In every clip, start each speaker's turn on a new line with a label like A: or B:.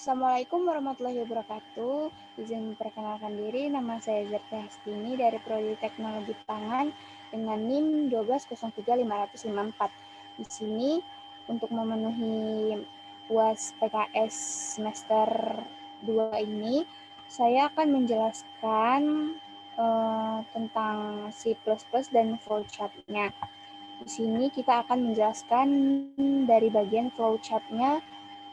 A: Assalamualaikum warahmatullahi wabarakatuh. Izin memperkenalkan diri, nama saya Zerti Hastini dari Prodi Teknologi Pangan dengan NIM 1203554. Di sini untuk memenuhi UAS PKS semester 2 ini, saya akan menjelaskan tentang C++ dan flowchart-nya. Di sini kita akan menjelaskan dari bagian flowchart-nya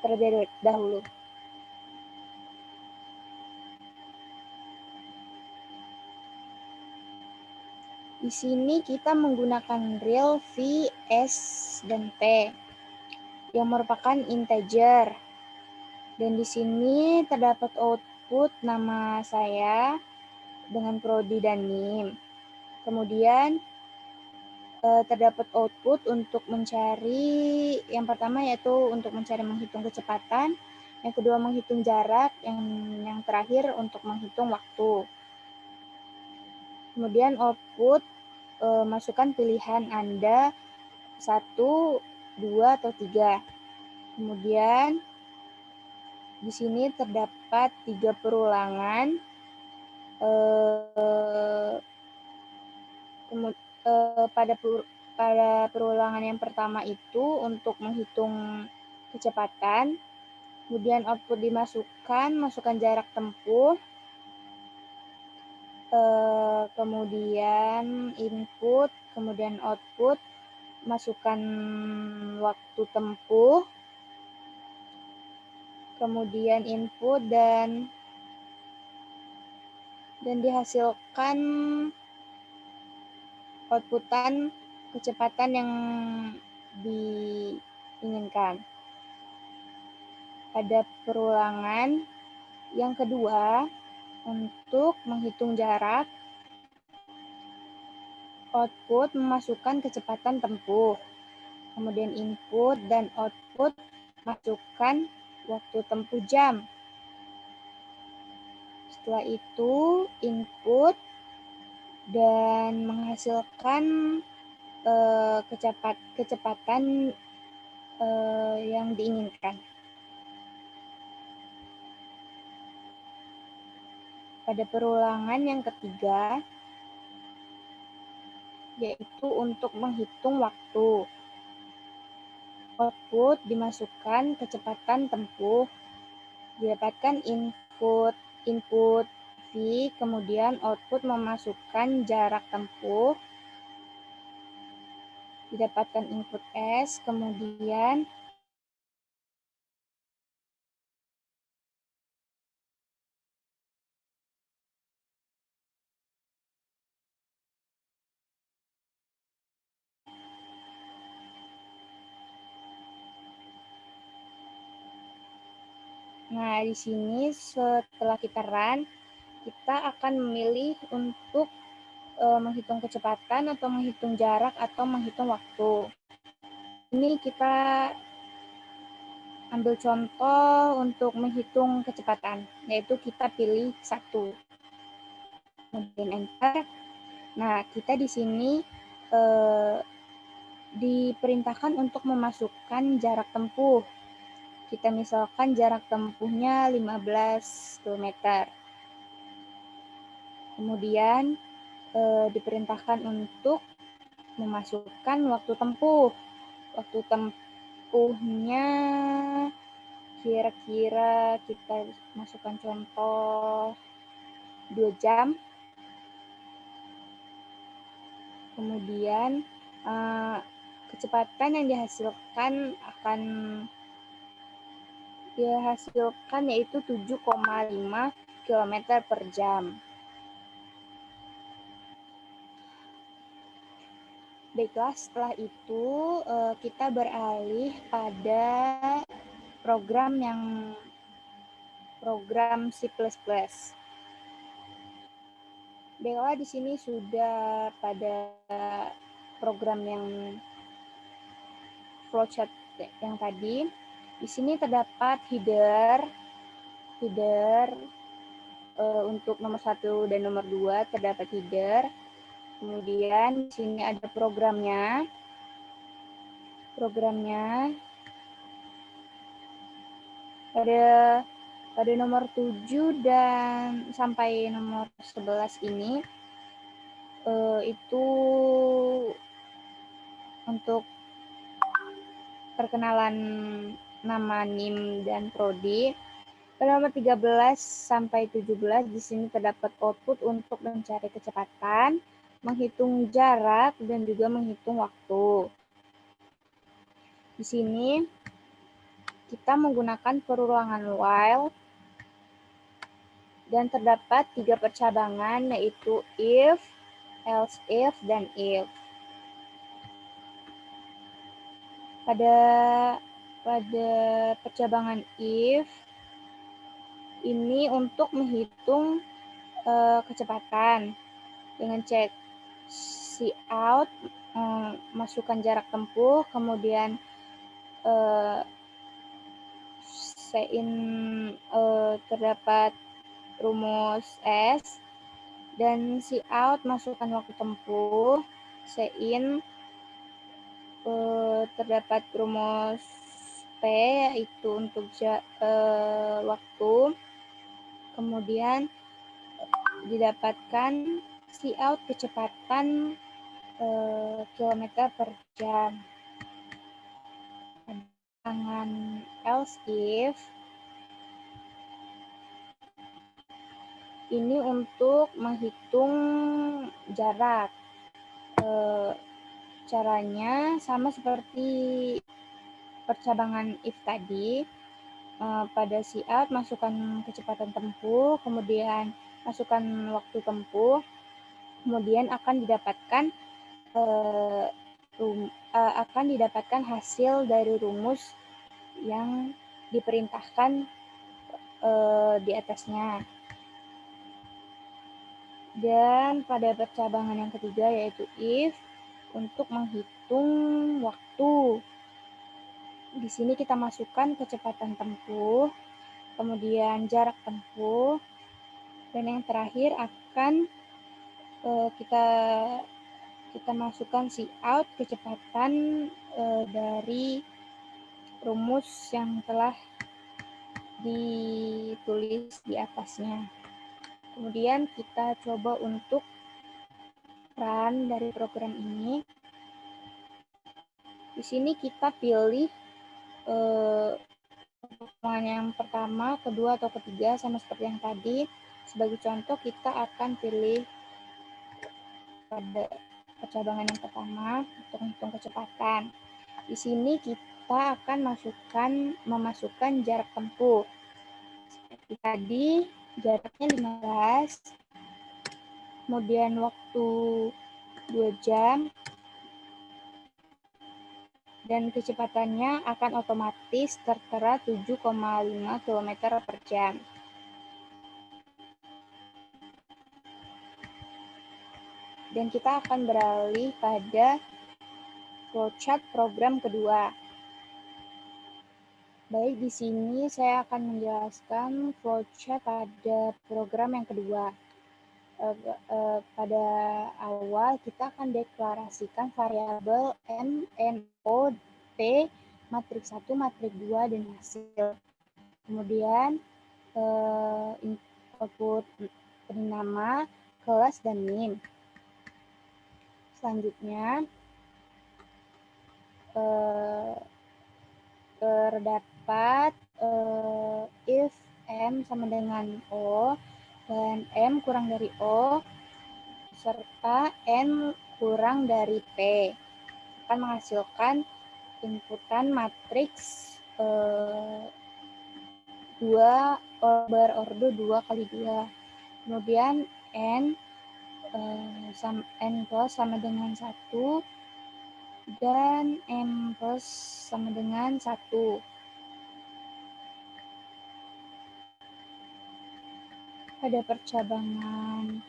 A: terlebih dahulu. Di sini kita menggunakan real, V, S, dan P yang merupakan integer. Dan di sini terdapat output nama saya dengan prodi dan NIM. Kemudian terdapat output untuk mencari, yang pertama yaitu untuk mencari menghitung kecepatan, yang kedua menghitung jarak, yang terakhir untuk menghitung waktu. Kemudian output masukkan pilihan Anda 1, 2, atau 3. Kemudian di sini terdapat 3 perulangan. Pada perulangan yang pertama itu untuk menghitung kecepatan, kemudian output masukkan jarak tempuh, kemudian input, kemudian output, masukkan waktu tempuh, kemudian input, dan dihasilkan outputan kecepatan yang diinginkan. Pada perulangan yang kedua, untuk menghitung jarak, output memasukkan kecepatan tempuh, kemudian input dan output masukkan waktu tempuh jam. Setelah itu input dan menghasilkan kecepatan yang diinginkan. Pada perulangan yang ketiga, yaitu untuk menghitung waktu. Output dimasukkan kecepatan tempuh, didapatkan input V, kemudian output memasukkan jarak tempuh, didapatkan input S, kemudian di sini setelah kita run, kita akan memilih untuk menghitung kecepatan atau menghitung jarak atau menghitung waktu. Ini kita ambil contoh untuk menghitung kecepatan, yaitu kita pilih 1. Kemudian enter. Nah, kita di sini diperintahkan untuk memasukkan jarak tempuh. Kita misalkan jarak tempuhnya 15 km. Kemudian diperintahkan untuk memasukkan waktu tempuh. Waktu tempuhnya kira-kira kita masukkan contoh 2 jam. Kemudian kecepatan yang dihasilkan yaitu 7,5 km per jam. Baiklah, setelah itu kita beralih pada program C++. Baiklah, di sini sudah pada program yang flowchart yang tadi. Di sini terdapat header untuk nomor 1 dan nomor 2 terdapat header. Kemudian di sini ada programnya. Pada Pada nomor 7 dan sampai nomor 11 ini itu untuk perkenalan nama NIM dan prodi. Pada nomor 13 sampai 17 di sini terdapat output untuk mencari kecepatan, menghitung jarak, dan juga menghitung waktu. Di sini kita menggunakan perulangan while dan terdapat 3 percabangan yaitu if, else if, dan if. Pada percabangan if ini untuk menghitung kecepatan dengan cek cout, masukkan jarak tempuh, kemudian sein terdapat rumus S, dan cout masukkan waktu tempuh, sein terdapat rumus P yaitu untuk waktu, kemudian didapatkan cout kecepatan kilometer per jam. Dengan else if ini untuk menghitung jarak. Caranya sama seperti percabangan if tadi. Pada cout masukkan kecepatan tempuh, kemudian masukkan waktu tempuh, kemudian akan didapatkan hasil dari rumus yang diperintahkan di atasnya. Dan pada percabangan yang ketiga yaitu if untuk menghitung waktu. Di sini kita masukkan kecepatan tempuh, kemudian jarak tempuh, dan yang terakhir akan kita masukkan cout kecepatan dari rumus yang telah ditulis di atasnya. Kemudian kita coba untuk run dari program ini. Di sini kita pilih pertemuan yang pertama, kedua, atau ketiga sama seperti yang tadi. Sebagai contoh kita akan pilih pada percabangan yang pertama untuk menghitung kecepatan. Di sini kita akan memasukkan jarak tempuh. Seperti tadi jaraknya 15, kemudian waktu 2 jam, dan kecepatannya akan otomatis tertera 7,5 km per jam. Dan kita akan beralih pada flowchart program kedua. Baik, di sini saya akan menjelaskan flowchart pada program yang kedua. Pada awal kita akan deklarasikan variabel M, N, O, P, matriks 1, matriks 2, dan hasil. Kemudian output nama, kelas, dan NIM. Selanjutnya terdapat if M sama dengan O dan M kurang dari O serta N kurang dari P akan menghasilkan inputan matriks 2 berordo 2 kali 2. Kemudian N plus sama dengan 1 dan M plus sama dengan 1. Pada percabangan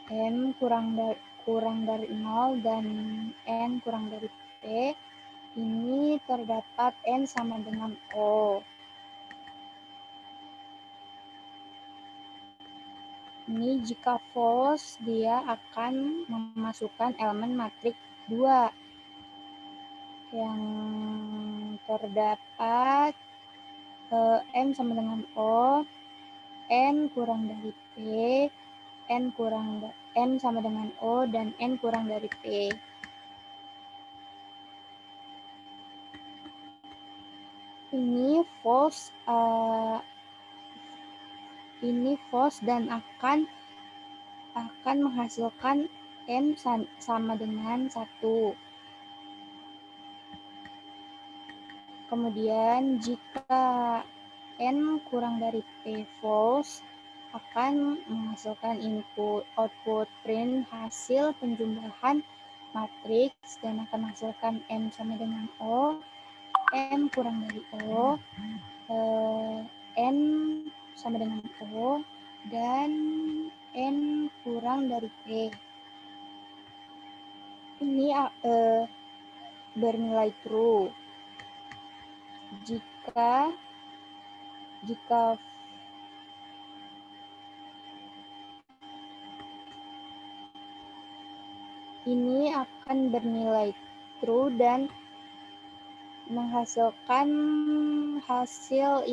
A: M kurang dari 0 dan N kurang dari P, ini terdapat N sama dengan O. Ini jika false, dia akan memasukkan elemen matriks 2 yang terdapat M sama dengan O, N kurang dari P, N sama dengan O, dan N kurang dari P. Ini false dan akan menghasilkan M sama dengan 1. Kemudian jika N kurang dari P false, akan menghasilkan output print hasil penjumlahan matriks dan akan menghasilkan M sama dengan O, M kurang dari O, N sama dengan O, dan N kurang dari P. Ini bernilai true jika ini akan bernilai true dan menghasilkan hasil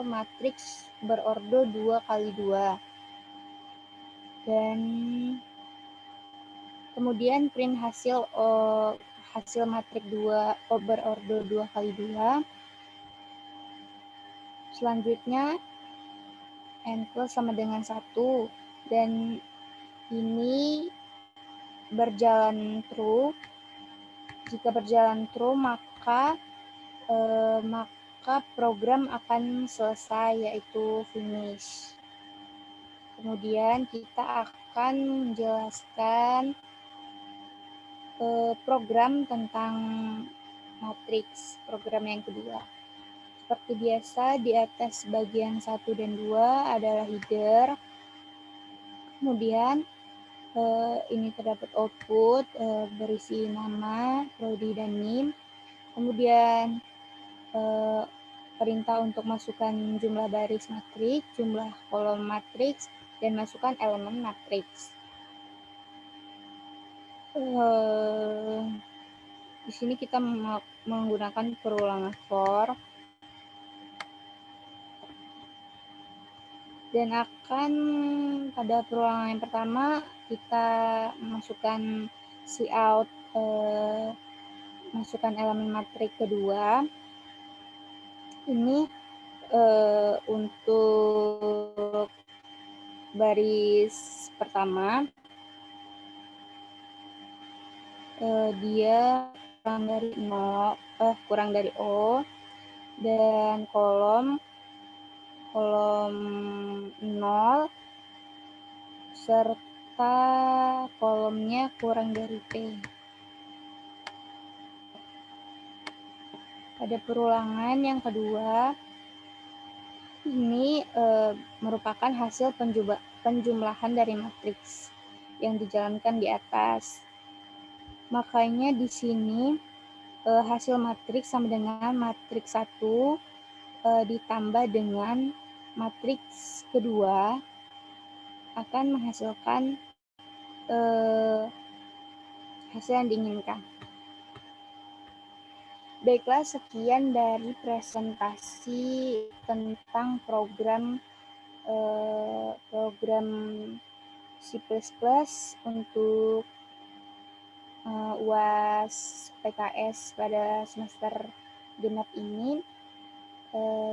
A: matriks berordo 2x2. Dan kemudian print hasil matrik berordo 2x2. Selanjutnya N plus sama dengan 1, dan ini berjalan true. Jika berjalan true, maka program akan selesai, yaitu finish. Kemudian kita akan menjelaskan program tentang matriks, program yang kedua. Seperti biasa, di atas bagian 1 dan 2 adalah header. Kemudian ini terdapat output berisi nama, prodi, dan NIM. Kemudian perintah untuk masukkan jumlah baris matriks, jumlah kolom matriks, dan masukkan elemen matriks. Di sini kita menggunakan perulangan for, dan akan pada perulangan yang pertama kita masukkan cout, masukkan elemen matriks kedua. Ini untuk baris pertama, dia kurang dari O, dan kolom 0 serta kolomnya kurang dari P. Pada perulangan yang kedua, ini merupakan hasil penjumlahan dari matriks yang dijalankan di atas. Makanya di sini hasil matriks sama dengan matriks 1 ditambah dengan matriks kedua akan menghasilkan hasil yang diinginkan. Baiklah, sekian dari presentasi tentang program C++ untuk UAS PKS pada semester genap ini.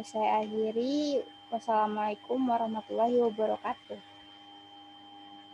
A: Saya akhiri. Wassalamualaikum warahmatullahi wabarakatuh.